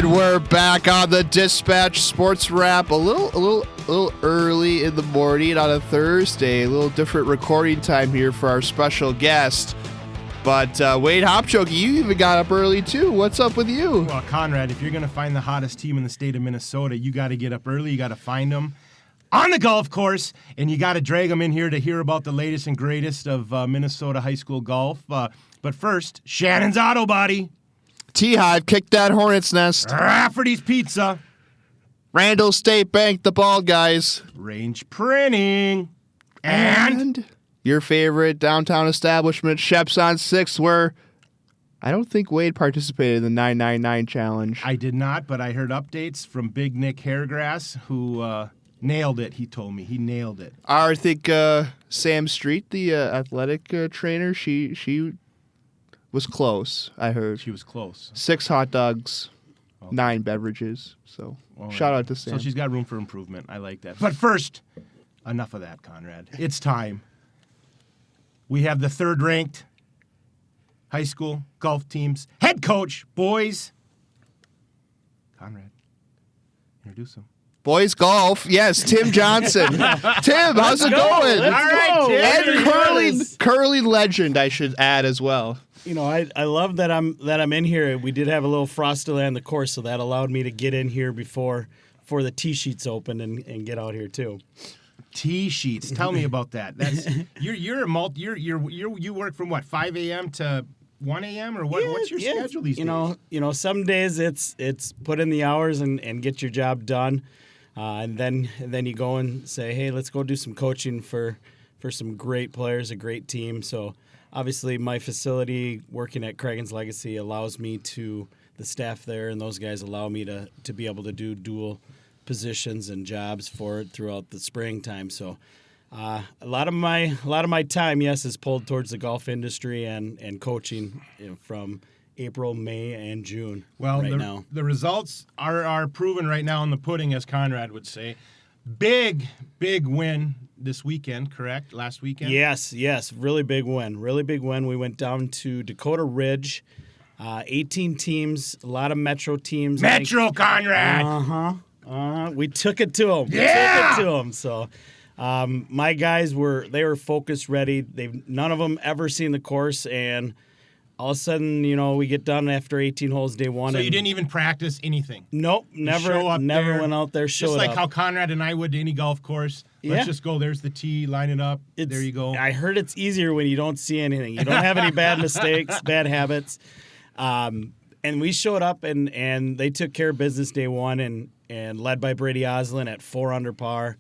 And we're back on the Dispatch Sports Wrap. A little early in the morning on a Thursday. A little different recording time here for our special guest. But Wade Haapajoki, you even got up early too. What's up with you? Well, Conrad, if you're going to find the hottest team in the state of Minnesota, you got to get up early. You got to find them on the golf course, and you got to drag them in here to hear about the latest and greatest of Minnesota high school golf. But first, Shannon's Auto Body. TeeHive, kick that hornet's nest. Rafferty's Pizza. Randall State Bank, the ball guys. Range Printing. And your favorite downtown establishment, Shep's on 6th, where I don't think Wade participated in the 999 challenge. I did not, but I heard updates from Big Nick Hairgrass, who nailed it, he told me. He nailed it. I think Sam Street, the athletic trainer, she was close, I heard. She was close. 6 hot dogs, 9 beverages. So shout out to Sam. So she's got room for improvement. I like that. But first, enough of that, Conrad. It's time. We have the third-ranked high school golf team's head coach, boys. Conrad, introduce him. Boys golf, yes, Tim Johnson. Tim, how's it going? All right, Tim. And curling legend, I should add as well. You know, I love that I'm in here. We did have a little frost delay on the course, so that allowed me to get in here before the tee sheets open and get out here too. Tee sheets. Tell me about that. That's you work from what, 5 a.m. to 1 a.m. or what? What's your schedule these days? You know, some days it's put in the hours and get your job done, and then you go and say, hey, let's go do some coaching for some great players, a great team. So obviously my facility working at Cragen's Legacy allows me to, the staff there and those guys allow me to be able to do dual positions and jobs for it throughout the springtime. So a lot of my time, yes, is pulled towards the golf industry and coaching from April, May, and June. Well, now the results are proven right now in the pudding, as Conrad would say. Big win this weekend, correct? Last weekend? Yes, really big win. We went down to Dakota Ridge, 18 teams, a lot of Metro teams. Metro, Conrad! We took it to them. Yeah! So my guys were focused, ready. None of them ever seen the course, and all of a sudden, we get done after 18 holes day one. So you didn't even practice anything? Nope, never went out there, showed up. Just like how Conrad and I would to any golf course. Let's just go. There's the tee, line it up. There you go. I heard it's easier when you don't see anything. You don't have any bad mistakes, bad habits. And we showed up, and they took care of business day one, and led by Brady Oslin at 4 under par.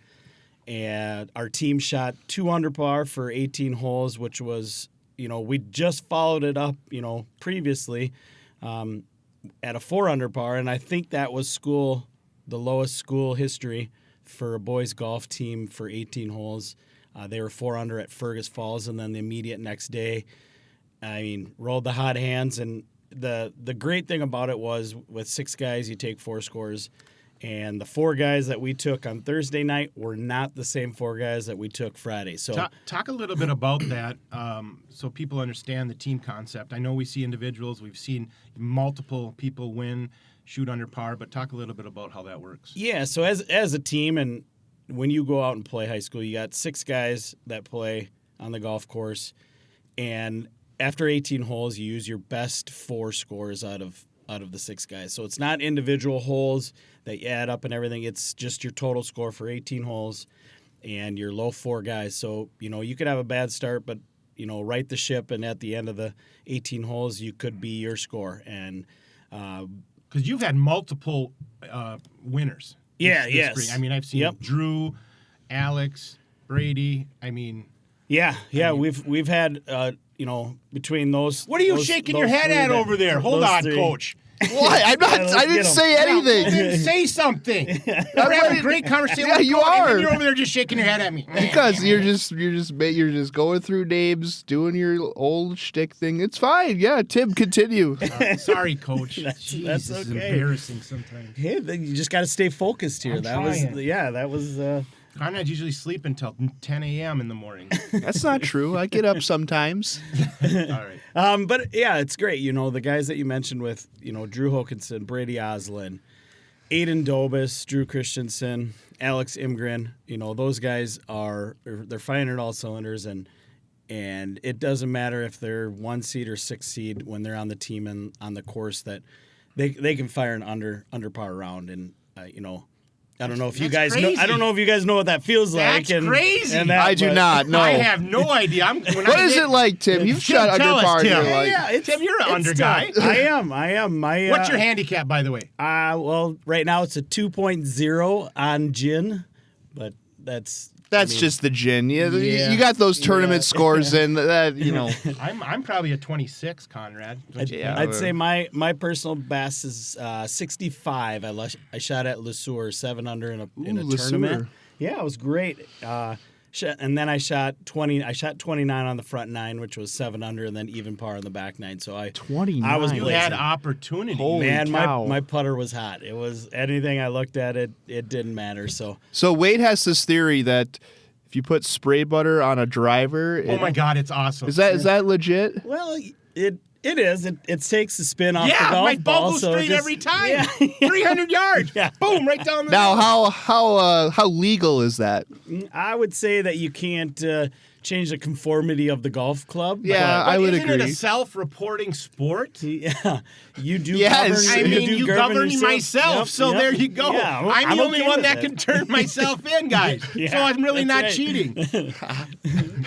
And our team shot 2 under par for 18 holes, which was, we just followed it up, previously at a 4 under par. And I think that was the lowest school history for a boys golf team for 18 holes. They were 4 under at Fergus Falls, and then the immediate next day, rolled the hot hands. And the great thing about it was with 6 guys, you take 4 scores. And the 4 guys that we took on Thursday night were not the same 4 guys that we took Friday. So talk a little bit about that so people understand the team concept. I know we see individuals. We've seen multiple people win, shoot under par, but talk a little bit about how that works. Yeah, so as a team, and when you go out and play high school, you got 6 guys that play on the golf course. And after 18 holes, you use your best 4 scores out of the 6 guys. So it's not individual holes that you add up and everything. It's just your total score for 18 holes and your low 4 guys. So, you could have a bad start, but, right the ship, and at the end of the 18 holes, you could be your score. And because you've had multiple winners. This spring. I've seen Drew, Alex, Brady. We've had between those. What are you shaking your head at over there? Hold on, Coach. What? I didn't say anything. Then say something. We're having a great conversation. Yeah, you are. And you're over there just shaking your head at me. Because you're just going through names, doing your old shtick thing. It's fine. Yeah, Tim, continue. Sorry, Coach. That's okay. It's embarrassing sometimes. Hey, you just got to stay focused here. I'm that trying. was Conrad's usually sleeping until 10 a.m. in the morning. That's not true. I get up sometimes. All right. But yeah, it's great. You know, the guys that you mentioned with, you know, Drew Hokinson, Brady Oslin, Aiden Dobis, Drew Christensen, Alex Imgren, you know, those guys they're firing at all cylinders, and it doesn't matter if they're 1 seed or 6 seed when they're on the team and on the course, that they can fire an under par round. And you know, I don't know if you guys know. I don't know if you guys know what that feels like. That's crazy. I do not. No. I have no idea. What is it like, Tim? You've shot under par. Tim. Tim, you're an under guy. I am. What's your handicap, by the way? Well, right now it's a 2.0 on gin, but that's just the gin. You got those tournament scores in that, you know. I'm probably a 26, Conrad. I'd say my personal best is 65. I shot at Le Sueur 7 under in a tournament. Yeah, it was great. And then I shot 20. I shot 29 on the front 9, which was 7 under, and then even par on the back 9. So 29. I was You had opportunity. Holy cow. my putter was hot. It was anything I looked at, it didn't matter. So Wade has this theory that if you put spray butter on a driver, Oh my God, it's awesome. is that legit? well, it is. It takes the spin off the Yeah, golf my ball ball. goes So straight just, every time. Yeah. 300 yards. Yeah. Boom, right down the Now, how legal is that? I would say that you can't change the conformity of the golf club. Yeah, I would Isn't agree. it a self-reporting sport? but, yeah, you do. Yes. govern, I mean, do you govern govern yourself. myself, Yep, so yep. there you go. Yeah, I'm the only okay one with that it. can turn myself in, guys. Yeah, so I'm really not that's right. cheating.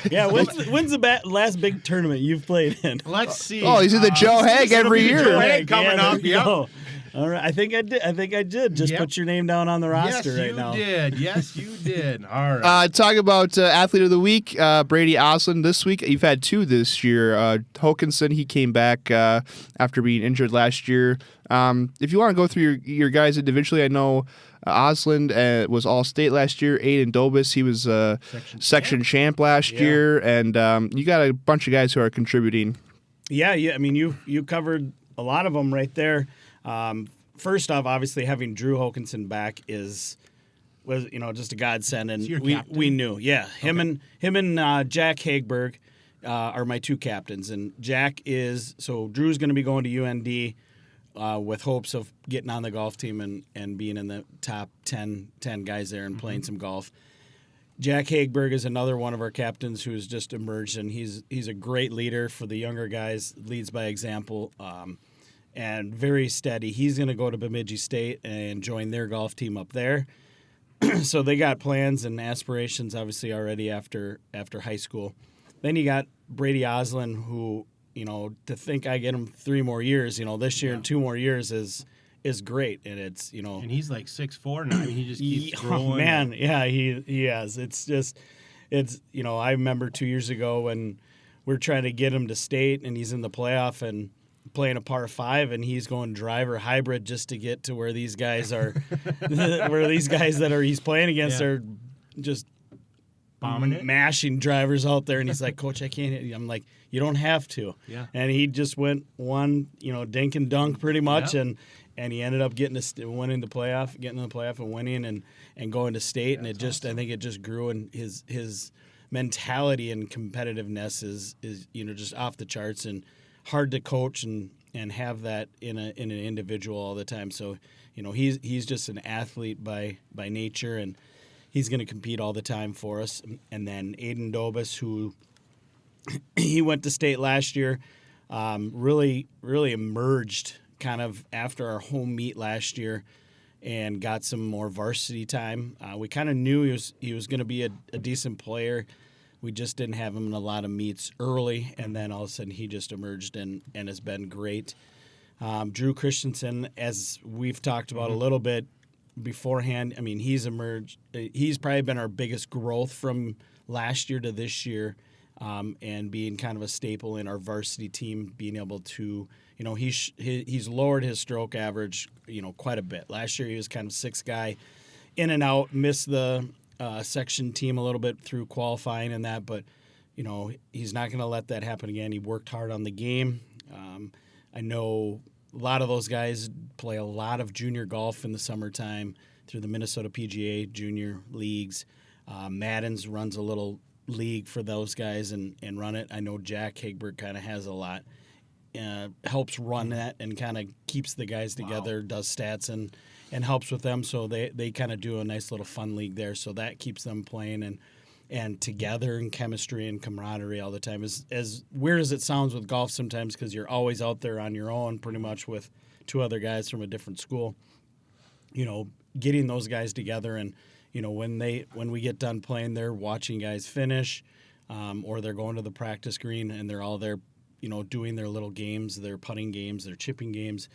Yeah, when's the last big tournament you've played in? Let's see. Oh, he's in the Joe Hague it'll every be the year. Joe Hague coming Yeah, up. there you Yep. go. All right, I think I did. Just Yep. put your name down on the roster Yes, right you now. did. Yes, you did. All right. Talk about Athlete of the Week, Brady Oslin this week. You've had 2 this year. Hokinson, he came back after being injured last year. If you want to go through your guys individually, I know Oslin was All-State last year. Aiden Dobis, he was section champ last year. And you got a bunch of guys who are contributing. Yeah. I mean, you covered a lot of them right there. First off, obviously having Drew Hokinson back was just a godsend, and your captain? we knew, him and Jack Hagberg are my 2 captains, and Drew's going to be going to UND with hopes of getting on the golf team and being in the top 10 guys there and playing some golf. Jack Hagberg is another one of our captains who's just emerged, and he's a great leader for the younger guys, leads by example, and very steady. He's going to go to Bemidji State and join their golf team up there. So they got plans and aspirations, obviously, already after high school. Then you got Brady Oslin, who, to think I get him 3 more years, this year and 2 more years is great, and it's and he's like 6'4" now. I mean, he just keeps growing. Oh man, yeah, he has. It's I remember 2 years ago when we're trying to get him to state, and he's in the playoff and playing a par 5, and he's going driver hybrid just to get to where these guys are, where these guys that he's playing against are just bombing it, mashing drivers out there, and he's like, "Coach, I can't hit you." I'm like, "You don't have to." Yeah. And he just went dink and dunk pretty much, and he ended up getting getting in the playoff and winning and going to state. And I think it just grew, and his mentality and competitiveness is just off the charts and hard to coach and have that in an individual all the time. So he's just an athlete by nature, and he's going to compete all the time for us. And then Aiden Dobis, who he went to state last year, really emerged kind of after our home meet last year and got some more varsity time. We kind of knew he was going to be a decent player. We just didn't have him in a lot of meets early, and then all of a sudden he just emerged and has been great. Drew Christensen, as we've talked about a little bit beforehand, I mean, he's emerged. He's probably been our biggest growth from last year to this year, and being kind of a staple in our varsity team, being able to, he's lowered his stroke average, quite a bit. Last year he was kind of 6th guy, in and out, missed the section team a little bit through qualifying and that, but he's not going to let that happen again. He worked hard on the game. I know a lot of those guys play a lot of junior golf in the summertime through the Minnesota PGA junior leagues. Madden's runs a little league for those guys and run it. I know Jack Hagberg kind of has a lot. Helps run that and kind of keeps the guys together, does stats and helps with them. So they kind of do a nice little fun league there. So that keeps them playing and together in chemistry and camaraderie all the time. As weird as it sounds with golf sometimes, because you're always out there on your own pretty much with two other guys from a different school, getting those guys together and, when we get done playing, they're watching guys finish or they're going to the practice green and they're all there, doing their little games, their putting games, their chipping games.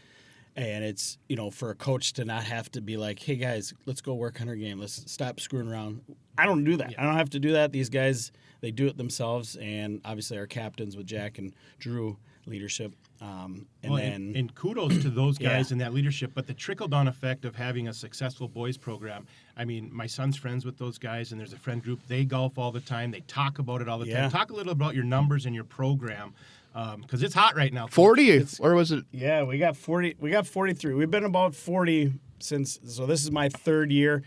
And it's, for a coach to not have to be like, hey, guys, let's go work on our game. Let's stop screwing around. I don't do that. Yeah. I don't have to do that. These guys, they do it themselves. And obviously our captains with Jack and Drew, leadership. And kudos to those guys in that leadership. But the trickle-down effect of having a successful boys program, I mean, my son's friends with those guys, and there's a friend group. They golf all the time. They talk about it all the time. Talk a little about your numbers and your program. Because it's hot right now. 40, or was it? Yeah, we got 40. We got 43. We've been about 40 since. So this is my third year.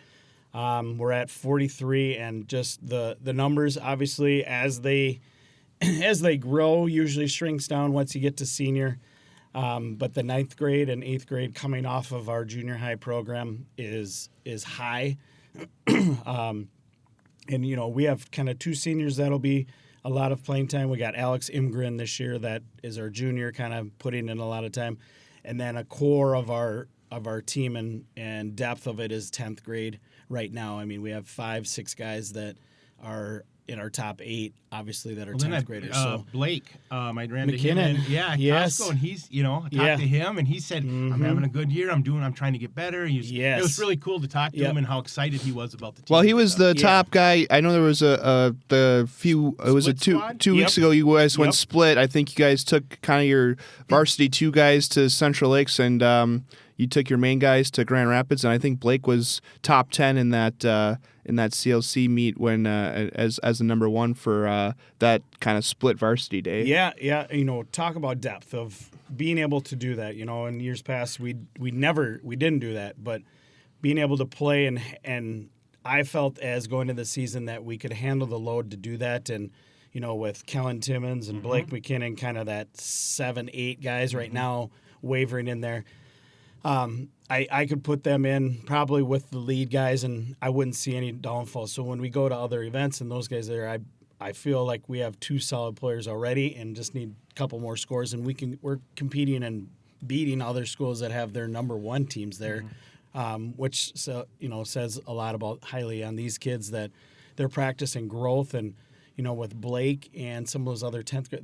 We're at 43, and just the numbers obviously as they grow usually shrinks down once you get to senior. But the 9th grade and 8th grade coming off of our junior high program is high. And we have kind of 2 seniors that'll be a lot of playing time. We got Alex Imgren this year that is our junior, kind of putting in a lot of time. And then a core of our team and depth of it is 10th grade right now. I mean, we have 5-6 guys that are in our top 8, obviously, that are 10th graders. So Blake, I ran McKinnon. to him. And, Yes. Costco, and he's, talked to him, and he said, I'm having a good year. I'm trying to get better. It was really cool to talk to him and how excited he was about the team. Well, he was the top guy. I know there was two weeks ago you guys went split. I think you guys took kind of your varsity 2 guys to Central Lakes, and you took your main guys to Grand Rapids, and I think Blake was top 10 in that CLC meet when as the number 1 for that kind of split varsity day. Yeah. Talk about depth of being able to do that. In years past we didn't do that, but being able to play and I felt as going into the season that we could handle the load to do that, and with Kellen Timmons and Blake McKinnon, kind of that 7-8 guys right now wavering in there. I could put them in probably with the lead guys, and I wouldn't see any downfall. So when we go to other events and those guys there, I feel like we have 2 solid players already and just need a couple more scores, and we're competing and beating other schools that have their number 1 teams there, which says a lot about highly on these kids that they're practicing growth. And with Blake and some of those other 10th grade,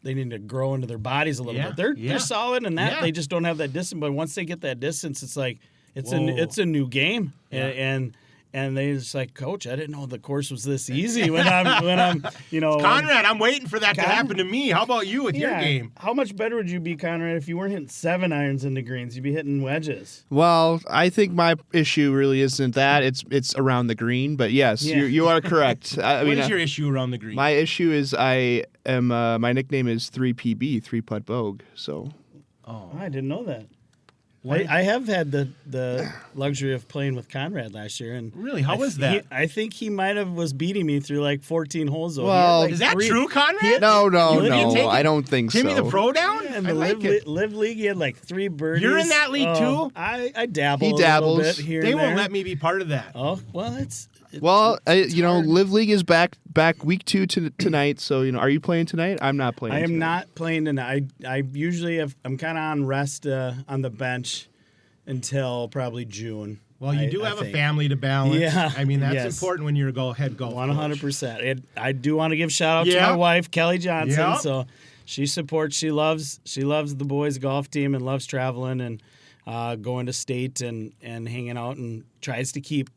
they need to grow into their bodies a little bit. They're solid in that. They just don't have that distance. But once they get that distance, it's like it's a new game. And they just like, Coach, I didn't know the course was this easy when I'm Conrad, I'm waiting for that to happen to me. How about you with your game? How much better would you be, Conrad, if you weren't hitting 7 irons into greens? You'd be hitting wedges. Well, I think my issue really isn't that. It's around the green, but yes, you are correct. What is your issue around the green? My issue is I am my nickname is 3PB, 3-putt Vogue. So I didn't know that. I have had the luxury of playing with Conrad last year, and really, how was that? I think he might have was beating me through like 14 holes. Well, is that true, Conrad? No, I don't think Timmy so. the pro down? Yeah, in the Live League, he had like 3 birdies. You're in that league too? I dabble. He dabbles. A little bit here. They and won't there. let me be part of that. Oh well, it's hard. Live League is back week 2 tonight. So are you playing tonight? I'm not playing. I am tonight. not playing tonight. I usually I'm kind of on rest on the bench until probably June. Well, you do have a family to balance. Yeah. I mean, that's important when you're a head golf coach. 100%. I do want to give shout out to my wife, Kelly Johnson. Yep. So she supports, she loves the boys golf team and loves traveling and going to state and hanging out, and tries to keep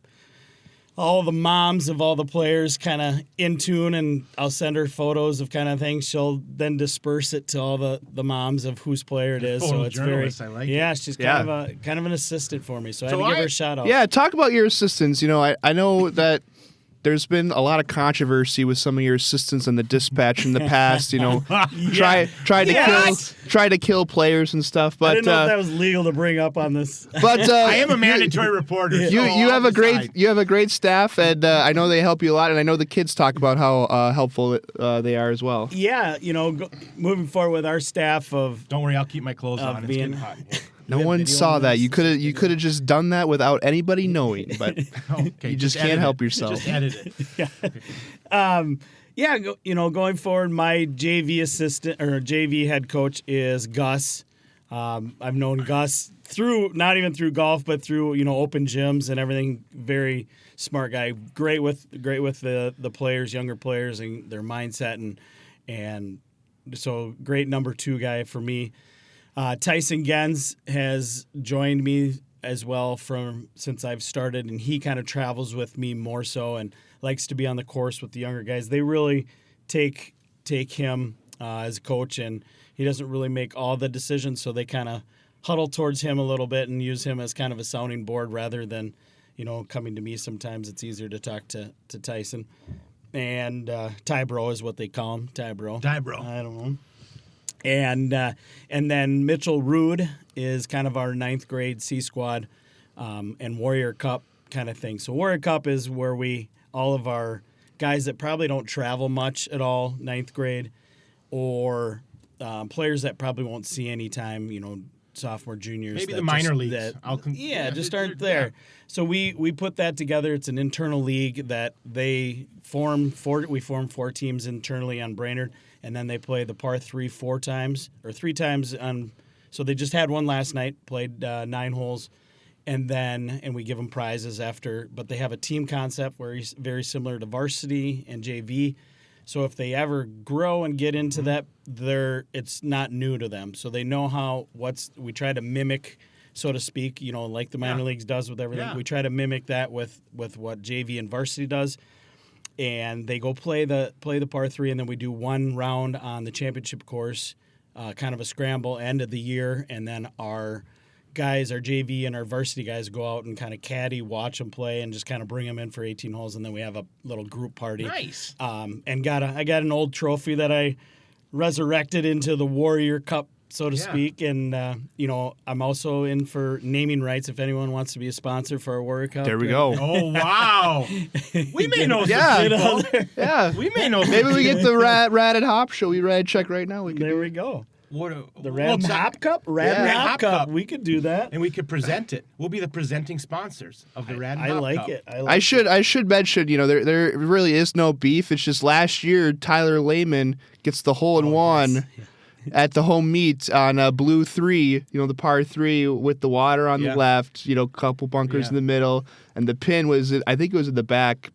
all the moms of all the players kind of in tune, and I'll send her photos of kind of things. She'll then disperse it to all the moms of whose player it is. So it's very, I like it. she's kind of an assistant for me. So I had to give her a shout out. Yeah, talk about your assistants. I know that there's been a lot of controversy with some of your assistants on the dispatch in the past. Try to kill players and stuff. But I didn't know if that was legal to bring up on this. But I am a mandatory reporter. You have a great staff, and I know they help you a lot, and I know the kids talk about how helpful they are as well. Yeah, moving forward with our staff of. Don't worry, I'll keep my clothes on. It's getting hot. No one saw that. You could have just done that without anybody knowing, but you just can't help yourself. Just edit it. Going forward, my JV assistant or JV head coach is Gus. I've known Gus not even through golf, but through open gyms and everything. Very smart guy. Great with the players, younger players, and their mindset, and so great number 2 guy for me. Tyson Gens has joined me as well since I've started, and he kind of travels with me more so and likes to be on the course with the younger guys. They really take him as a coach, and he doesn't really make all the decisions, so they kind of huddle towards him a little bit and use him as kind of a sounding board rather than coming to me. Sometimes it's easier to talk to Tyson. And Ty Bro is what they call him. Ty Bro. I don't know. And then Mitchell Rude is kind of our 9th grade C squad and Warrior Cup kind of thing. So Warrior Cup is where all of our guys that probably don't travel much at all, 9th grade, or players that probably won't see any time, sophomore, juniors. Maybe the minor leagues. Just aren't there. Yeah. So we put that together. It's an internal league that they form. We form 4 teams internally on Brainerd, and then they play the par 3 3 times on. So they just had one last night, played 9 holes, and we give them prizes after. But they have a team concept where he's very similar to varsity and JV. So if they ever grow and get into that, it's not new to them. So they know we try to mimic, so to speak, like the minor leagues does with everything. Yeah. We try to mimic that with what JV and varsity does. And they go play the par 3, and then we do one round on the championship course, kind of a scramble end of the year, and then our JV and our varsity guys go out and kind of caddy, watch them play, and just kind of bring them in for 18 holes, and then we have a little group party. Nice. And I got an old trophy that I resurrected into the Warrior Cup, so to speak, and I'm also in for naming rights if anyone wants to be a sponsor for our Warrior Cup. There we go. Oh wow, we may know some people. Yeah, we may know. Maybe we get the Rad and Hop. Shall we write check right now? We go. The Rad and Hop Cup? Rad and Hop Cup. We could do that. And we could present it. We'll be the presenting sponsors of the Rad and Hop Cup. I should mention, there really is no beef. It's just last year, Tyler Lehman gets the hole-in-one at the home meet on a blue 3, the par 3 with the water on the left, couple bunkers in the middle. And the pin I think it was in the back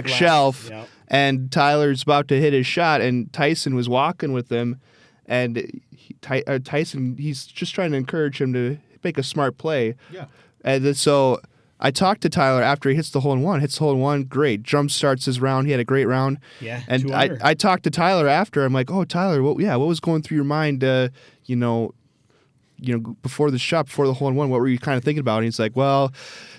shelf. Yep. And Tyler's about to hit his shot, and Tyson was walking with him. And Tyson, he's just trying to encourage him to make a smart play. Yeah. And so I talked to Tyler after he hits the hole-in-one. Great. Jump starts his round. He had a great round. Yeah. And I talked to Tyler after. I'm like, oh, Tyler, what was going through your mind, before the shot, before the hole-in-one? What were you kind of thinking about? And he's like, well,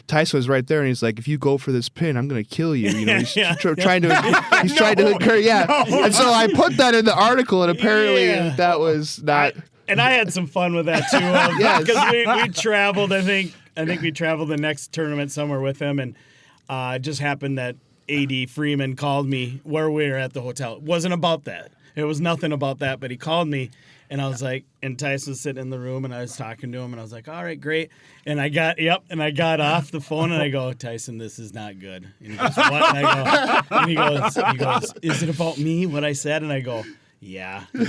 Tyson was right there, and he's like, if you go for this pin, I'm going to kill you. He's trying to encourage. Yeah. No. And so I put that in the article, and apparently that was not. And I had some fun with that too. Because we traveled. I think we traveled the next tournament somewhere with him, and it just happened that AD Freeman called me where we were at the hotel. It wasn't about that. It was nothing about that, but he called me. And I was like, and Tyson was sitting in the room, and I was talking to him, and I was like, all right, great. And I got off the phone, and I go, Tyson, this is not good. And he goes, what? And he goes, is it about me, what I said? And I go, yeah. And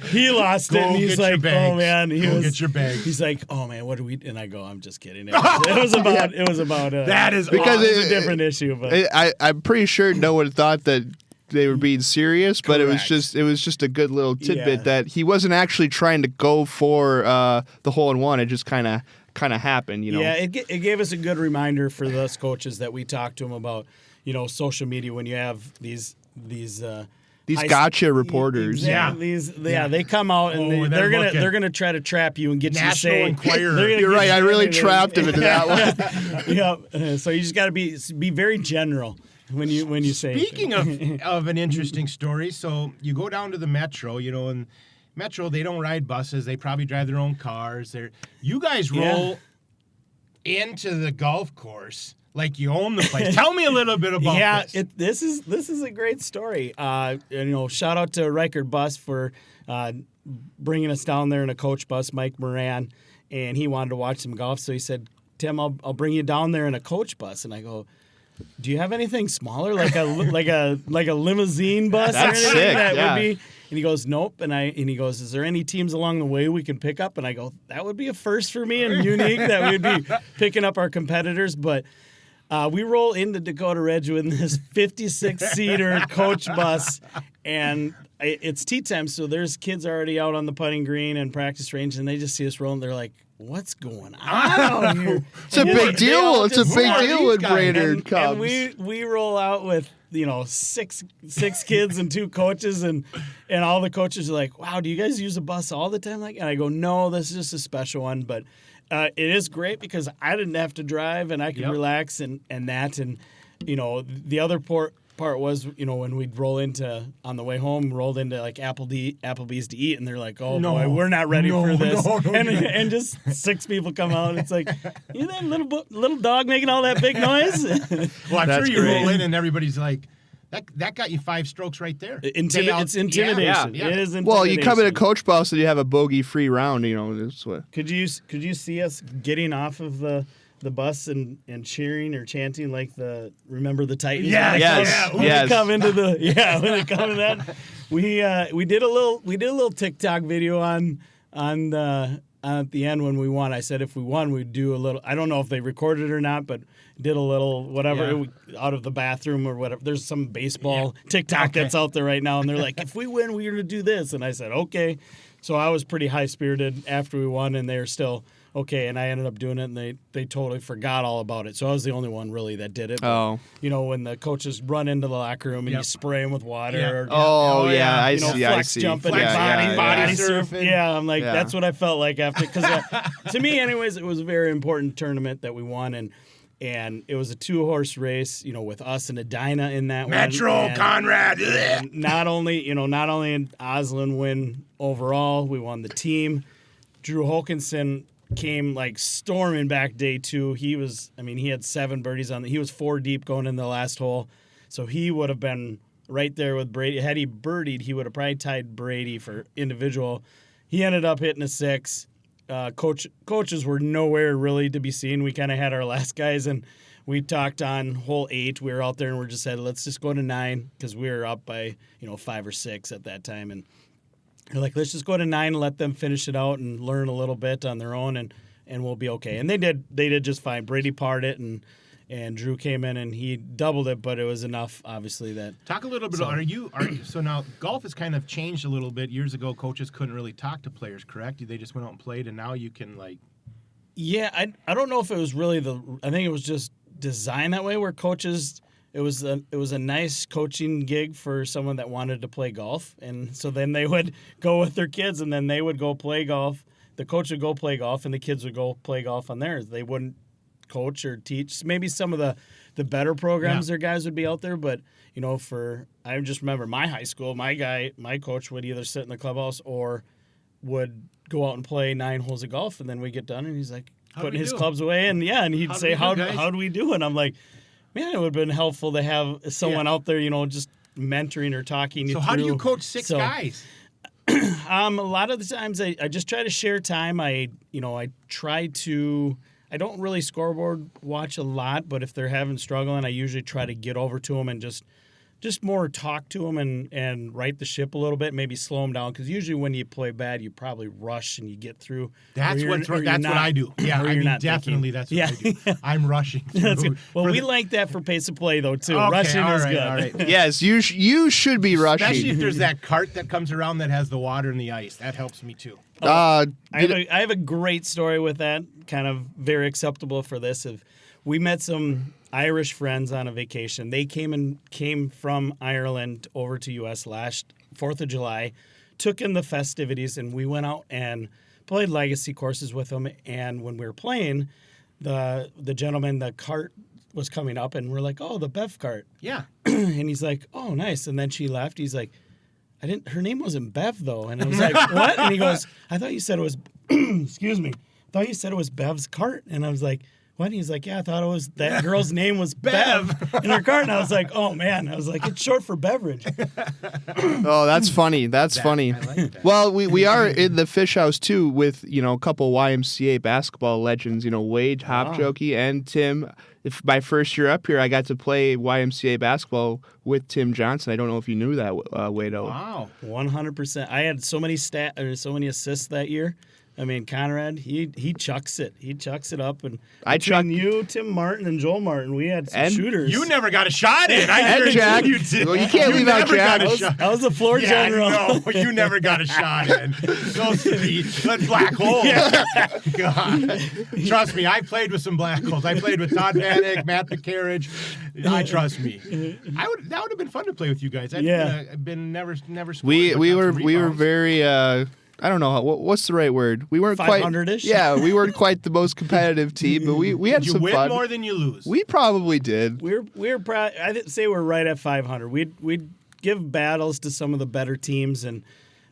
he lost it. And he's like, oh man, get your bags. He's like, oh man, what do we? And I go, I'm just kidding. It was about that is because it's a different issue. But I'm pretty sure no one thought that they were being serious, but Correct. it was just a good little tidbit that he wasn't actually trying to go for the hole-in-one. It just kind of happened, Yeah, it gave us a good reminder for those coaches that we talked to him about, social media when you have these These gotcha reporters. Exactly. They come out and they're gonna try to trap you and get National you to say. Enquirer. You're right. I really trapped him into that one. Yeah. So you just got to be very general when you say. Speaking of an interesting story, so you go down to the Metro, and Metro, they don't ride buses. They probably drive their own cars. You guys roll into the golf course like you own the place. Tell me a little bit about this. This is a great story. Shout out to Riker Bus for bringing us down there in a coach bus, Mike Moran, and he wanted to watch some golf, so he said, "Tim, I'll bring you down there in a coach bus." And I go, "Do you have anything smaller, like a limousine bus or anything sick, that would be?" And he goes, "Nope." And he goes, "Is there any teams along the way we can pick up?" And I go, "That would be a first for me and unique that we'd be picking up our competitors." But we roll into Dakota Ridge with this 56-seater coach bus, and it's tea time, so there's kids already out on the putting green and practice range, and they just see us rolling. They're like, "What's going on out here?" It's a big deal. It's a big deal when Brainerd comes. And we roll out with six kids and 2 coaches, and all the coaches are like, "Wow, do you guys use a bus all the time?" And I go, "No, this is just a special one." But it is great because I didn't have to drive and I could relax and the other part was, when we'd roll into on the way home, rolled into like Applebee's to eat, and they're like, "Oh boy, we're not ready for this." And just 6 people come out, and it's like, "You that little dog making all that big noise?" Well, I'm sure you roll in and everybody's like, that got you 5 strokes right there. It's intimidation. Yeah. It is intimidation. Well, you come in a coach bus and you have a bogey-free round. That's what. Could you see us getting off of the bus and cheering or chanting like Remember the Titans? When they come into that, we did a little TikTok video on at the end when we won. I said if we won, we'd do a little. I don't know if they recorded it or not, but did a little whatever out of the bathroom or whatever. There's some baseball TikTok that's out there right now, and they're like, if we win, we're gonna do this. And I said, okay. So I was pretty high spirited after we won, and they're still okay. And I ended up doing it, and they totally forgot all about it. So I was the only one really that did it. But, when the coaches run into the locker room and you spray them with water. I see. Flex jumping, body surfing. Yeah, I'm like, that's what I felt like after. Because to me, anyways, it was a very important tournament that we won, and it was a 2-horse race, with us and Edina in that Metro, one. Conrad. And not only did Oslin win overall, we won the team. Drew Holkinson came like storming back day 2. He had 7 birdies he was 4 deep going in the last hole. So he would have been right there with Brady. Had he birdied, he would have probably tied Brady for individual. He ended up hitting a 6. Coaches were nowhere really to be seen. We kind of had our last guys, and we talked on hole 8. We were out there and we just said, let's just go to 9 because we were up by 5 or 6 at that time, and they're like, let's just go to 9 and let them finish it out and learn a little bit on their own, and we'll be okay. And they did just fine. Brady parred it, and Drew came in and he doubled it, but it was enough, obviously. Talk a little bit. So now golf has kind of changed a little bit. Years ago, coaches couldn't really talk to players, correct? They just went out and played, and now you can Yeah, I don't know if it was really I think it was just designed that way, where coaches. It was a nice coaching gig for someone that wanted to play golf, and so then they would go with their kids, and then they would go play golf. The coach would go play golf, and the kids would go play golf on theirs. They wouldn't coach or teach. Maybe some of the better programs their guys would be out there, but I just remember my high school, my coach would either sit in the clubhouse or would go out and play 9 holes of golf, and then we get done, and he's like putting his clubs away, and he'd say, how do we do? And I'm like, man, it would have been helpful to have someone out there, just mentoring or talking you through. So how do you coach 6 guys? A lot of the times I just try to share time. I don't really scoreboard watch a lot, but if they're struggling, I usually try to get over to them and just more talk to them and right the ship a little bit, maybe slow them down, because usually when you play bad, you probably rush and you get through. That's what I do. Yeah, definitely that's what I do. I'm rushing through. We like that for pace of play, though, too. Okay, rushing is good. All right. Yes, you should be rushing. Especially if there's that cart that comes around that has the water and the ice. That helps me, too. I have a great story with that, kind of very acceptable for this. We met some Irish friends on a vacation. They came from Ireland over to U.S. last 4th of July, took in the festivities, and we went out and played legacy courses with them. And when we were playing, the gentleman, the cart was coming up, and we're like, oh, the Bev cart. Yeah. And he's like, oh, nice. And then she left. He's like, her name wasn't Bev, though. And I was like, what? And he goes, I thought you said it was, excuse me, I thought you said it was Bev's cart. And I was like, what? And he's like, yeah, I thought it was, that girl's name was Bev in her cart. And I was like, oh, man. I was like, it's short for beverage. Oh, that's funny. That's funny. I like that. Well, we are in the fish house too with, a couple YMCA basketball legends, Wade Haapajoki and Tim. If my first year up here, I got to play YMCA basketball with Tim Johnson. I don't know if you knew that, Wado. Wow. 100%. I had so many assists that year. I mean, Conrad, he chucks it. He chucks it up. And between you, Tim Martin, and Joel Martin, we had some shooters. You never got a shot in. And Jack. You did. Well, you can't leave out Jack. I was the floor general. No, you never got a shot in. Those that's black holes. God. Trust me, I played with some black holes. I played with Todd Vanek, Matt McCarriage. Trust me. That would have been fun to play with you guys. I've been never scored. We were very I don't know what's the right word. We weren't quite 500-ish? Yeah, we weren't quite the most competitive team, but we had Did some you win fun. more than you lose? We probably did. We're proud. I'd say we're right at 500. We'd give battles to some of the better teams, and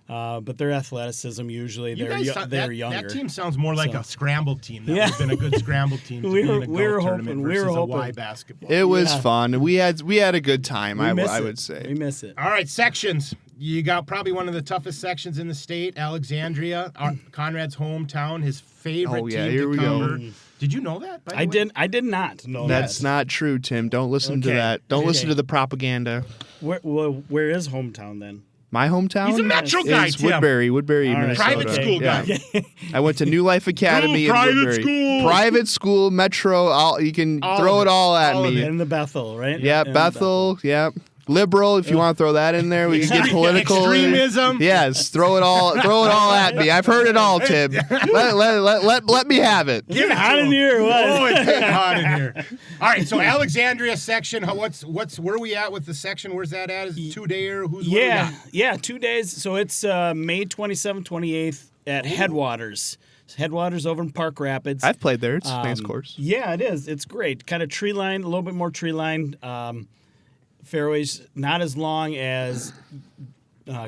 but their athleticism usually they're younger. That team sounds more like a scramble team. That would have been a good scramble team to be in a golf tournament versus a Y basketball. It was fun. We had a good time. I would say. We miss it. All right, sections. You got probably one of the toughest sections in the state, Alexandria, Conrad's hometown, his favorite team here to we cover. go. Did you know that? By the way? I did not know That's that. not true, Tim. Don't listen to Okay. that. Don't listen Okay. to the propaganda. Where is hometown then? My hometown He's a Metro guy, is Tim. Woodbury, All right. Minnesota. Private school guy. I went to New Life Academy in private Woodbury. school. Private school, Metro. You can All throw of it all at All of me. it. In the Bethel, right? Yeah, In the Bethel. Yeah, liberal. If you want to throw that in there, we can get political. Extremism. Yes, throw it all at me. I've heard it all, Tim. Let me have it. Getting hot in here. What? Oh, it's getting hot in here. All right, so Alexandria section. Where are we at with the section? Where's that at? Is it 2-day or who's? what do we got? 2 days. So it's May 27th, 28th at Headwaters. Headwaters over in Park Rapids. I've played there. It's a nice course. Yeah, it is. It's great. Kind of tree line, a little bit more tree line. Fairways not as long as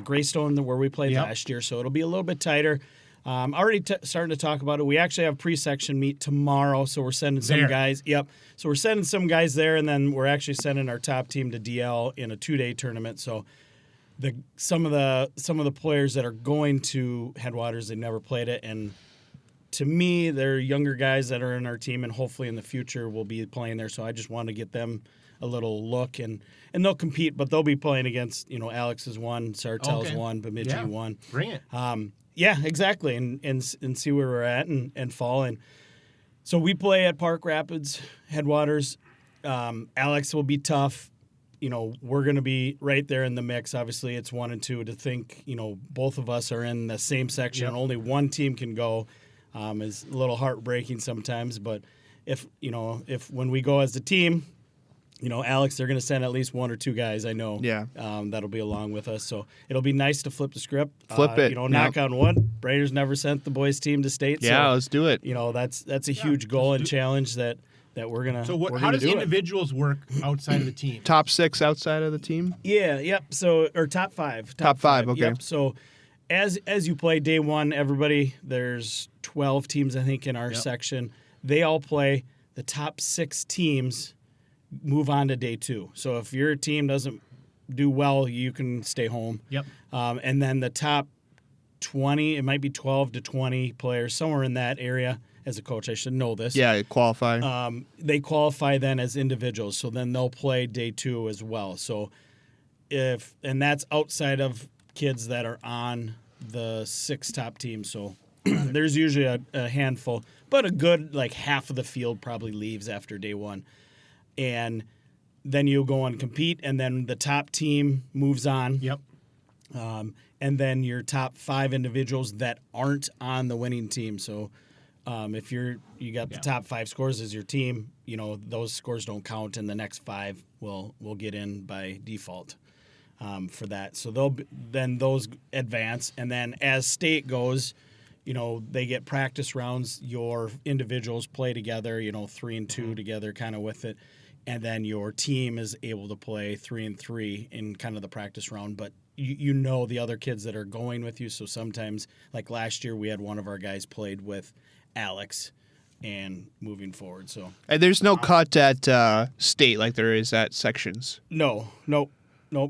Greystone where we played last year, so it'll be a little bit tighter. Already starting to talk about it. We actually have pre-section meet tomorrow, so we're sending some guys. Yep. So we're sending some guys there, and then we're actually sending our top team to DL in a 2-day tournament. So some of the players that are going to Headwaters, they never played it, and to me, they're younger guys that are in our team, and hopefully in the future will be playing there. So I just want to get them a little look, and they'll compete, but they'll be playing against, Alex is one, Sartell's one, Bemidji one. Bring it. Yeah, exactly, and see where we're at and fall. And so we play at Park Rapids, Headwaters. Alex will be tough. We're going to be right there in the mix. Obviously, it's 1 and 2. To think, both of us are in the same section. Yep. Only one team can go is a little heartbreaking sometimes. But if when we go as a team, Alex, they're going to send at least 1 or 2 guys, I know. Yeah. That'll be along with us. So it'll be nice to flip the script. Flip it. Knock on wood. Brainerd's never sent the boys' team to state. Yeah, so, let's do it. That's a huge goal and challenge that we're going to So how does individuals work outside of the team? Top 6 outside of the team? Yeah, yep. So, or top 5. Top five, okay. Yep. So as you play day 1, everybody, there's 12 teams, I think, in our section. They all play. The top 6 teams move on to day 2. So if your team doesn't do well, you can stay home. Yep. And then the top 20, it might be 12 to 20 players, somewhere in that area. As a coach, I should know this. Yeah, qualify. They qualify then as individuals, so then they'll play day 2 as well. So and that's outside of kids that are on the 6 top teams. So there's usually a handful, but a good half of the field probably leaves after day 1. And then you go and compete, and then the top team moves on. Yep. And then your top 5 individuals that aren't on the winning team. So If you got the top 5 scores as your team, those scores don't count, and the next 5 will get in by default for that. So then those advance, and then as state goes, they get practice rounds. Your individuals play together, 3 and 2 together, kind of with it, and then your team is able to play 3 and 3 in kind of the practice round. But the other kids that are going with you. So sometimes, like last year, we had one of our guys played with Alex, and moving forward. So and there's no cut at state like there is at sections. Nope.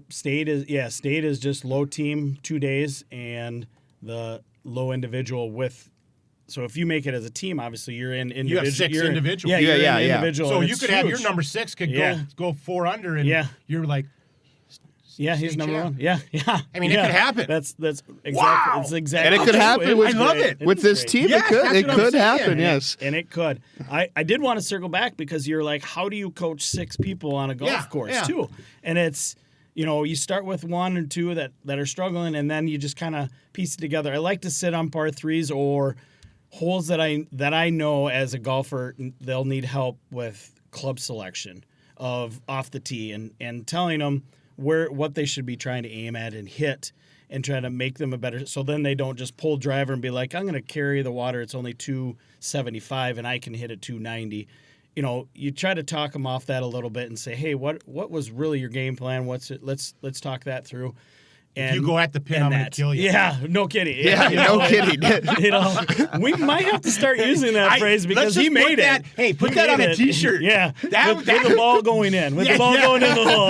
State is just low team 2 days and the low individual with. So if you make it as a team, obviously you're in individual. You have 6 individuals. Yeah. Individual. So you could have your number 6 could go 4 under, and you're like. Yeah, he's number 1. Yeah. I mean, it could happen. That's exactly. Wow. It's exactly. And it could happen. I love it with this team. Yes, it could happen. Yes, and it could. I did want to circle back because you're like, how do you coach 6 people on a golf course too? And it's you start with 1 or 2 that are struggling, and then you just kind of piece it together. I like to sit on par 3s or holes that I know as a golfer they'll need help with club selection of off the tee and telling them what they should be trying to aim at and hit and try to make them a better. So then they don't just pull driver and be like, I'm going to carry the water. It's only 275 and I can hit it 290. You try to talk them off that a little bit and say, hey, what was really your game plan? Let's talk that through. And if you go at the pin, I'm going to kill you. Yeah, no kidding. Yeah, no kidding. We might have to start using that phrase because he made it. Hey, put that on a T-shirt. Yeah, with the ball going in. With the ball going in the hole.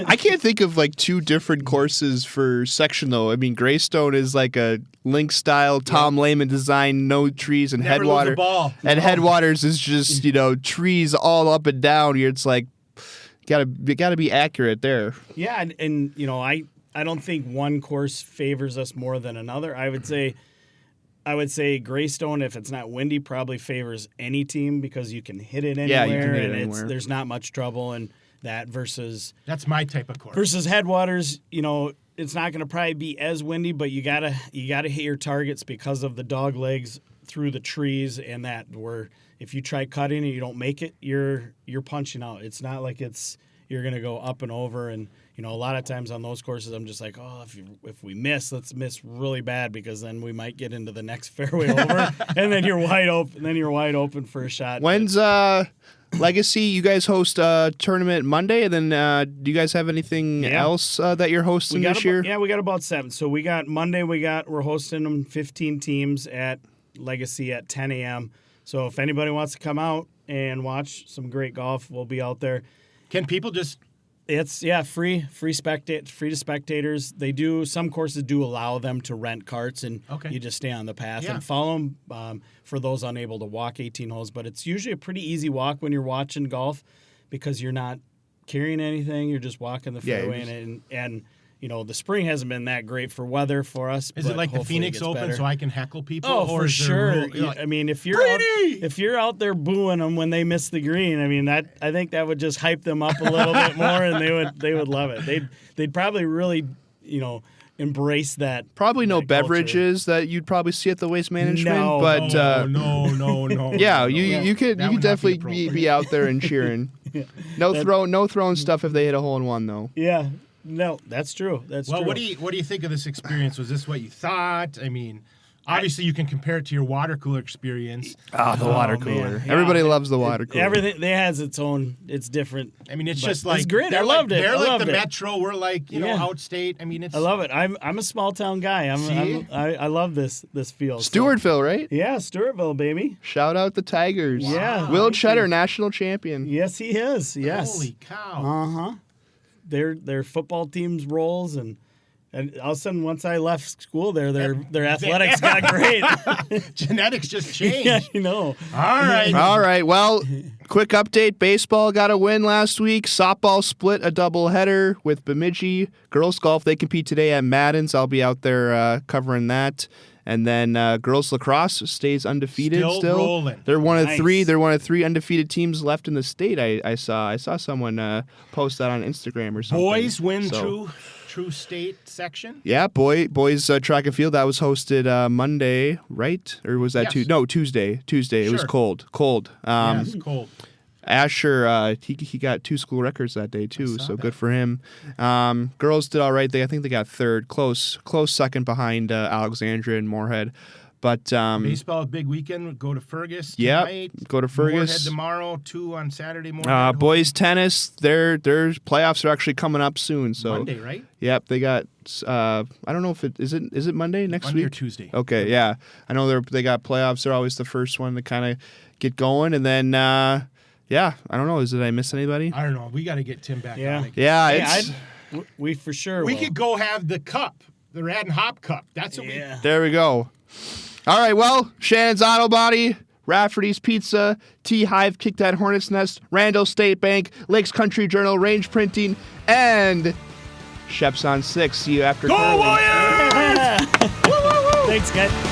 I can't think of like 2 different courses for section though. I mean, Greystone is like a link style Tom Lehman design, no trees and Never headwater. lose a ball. And Headwaters is just trees all up and down. It's like you gotta be accurate there. Yeah, and I don't think one course favors us more than another. I would say Greystone, if it's not windy, probably favors any team because you can hit it anywhere. Yeah, you can hit it anywhere. There's not much trouble in that versus. That's my type of course. Versus Headwaters, it's not going to probably be as windy, but you gotta hit your targets because of the dog legs through the trees and that where. If you try cutting and you don't make it, you're punching out. It's not like you're going to go up and over. And a lot of times on those courses, I'm just like, oh, if we miss, let's miss really bad because then we might get into the next fairway over, and then you're wide open. Then you're wide open for a shot. When's Legacy? You guys host a tournament Monday, and then do you guys have anything else that you're hosting this year? Yeah, we got about 7. So we got Monday. We're hosting them 15 teams at Legacy at 10 a.m. So if anybody wants to come out and watch some great golf, we'll be out there. Can people just? It's free to spectators. Some courses do allow them to rent carts, and you just stay on the path and follow them for those unable to walk 18 holes. But it's usually a pretty easy walk when you're watching golf because you're not carrying anything. You're just walking the fairway, and the spring hasn't been that great for weather for us. Is it like the Phoenix Open better. So I can heckle people? Oh, or for is sure. Like, I mean, if you're out there booing them when they miss the green, I mean I think that would just hype them up a little bit more, and they would love it. They'd probably really embrace that. Probably no beverages culture. that you'd probably see at the Waste Management, no, no. Yeah, you could definitely be out there and cheering. No throwing stuff if they hit a hole in one though. Yeah. No, that's true. That's true. Well, what do you think of this experience? Was this what you thought? I mean, obviously you can compare it to your water cooler experience. Oh, the water cooler. Man. Everybody loves the water cooler. Everything has its own. It's different. I mean, it's just like it's great. I loved it. They're like the Metro. We're like outstate. I mean, it's. I love it. I'm a small town guy. I love this field. Stewartville, right? Yeah, Stewartville, baby. Shout out the Tigers. Wow. Yeah, Will Cheddar, national champion. Yes, he is. Yes. Holy cow. Their football team's rolls and all of a sudden once I left school their athletics got great. Genetics just changed. Yeah, you know. All right. Well, quick update. Baseball got a win last week. Softball split a doubleheader with Bemidji. Girls golf, they compete today at Madden's. I'll be out there covering that. And then girls lacrosse stays undefeated Still rolling. They're one of Nice. three. They're one of 3 undefeated teams left in the state. I saw someone post that on Instagram or something. Boys win So- true state section. Yeah, boys track and field that was hosted Monday, right? Or was that Yes. Tuesday? Tuesday. It was Sure. cold. Yes, cold. Asher, he got 2 school records that day too, saw so that. good for him. Girls did all right. I think they got third, close second behind Alexandria and Moorhead. But Baseball big weekend. Go to Fergus Yep, tonight. go to Fergus. Moorhead tomorrow. 2 on Saturday morning. boys tennis, their playoffs are actually coming up soon. So Monday, right? Yep, they got. I don't know if it is it Monday next Monday week or Tuesday. Okay, yeah, I know they got playoffs. They're always the first one to kind of get going, and then yeah, I don't know. Did I miss anybody? I don't know. We got to get Tim back Yeah. on again. Yeah, Hey, it's we for sure We will. could go have the cup, the Rad and Hop cup. That's what Yeah. there we go. All right, well, Shannon's Auto Body, Rafferty's Pizza, TeeHive, Kick That Hornet's Nest, Randall State Bank, Lakes Country Journal, Range Printing, and Shep's on 6. See you after Go curling. Warriors! Thanks, guys.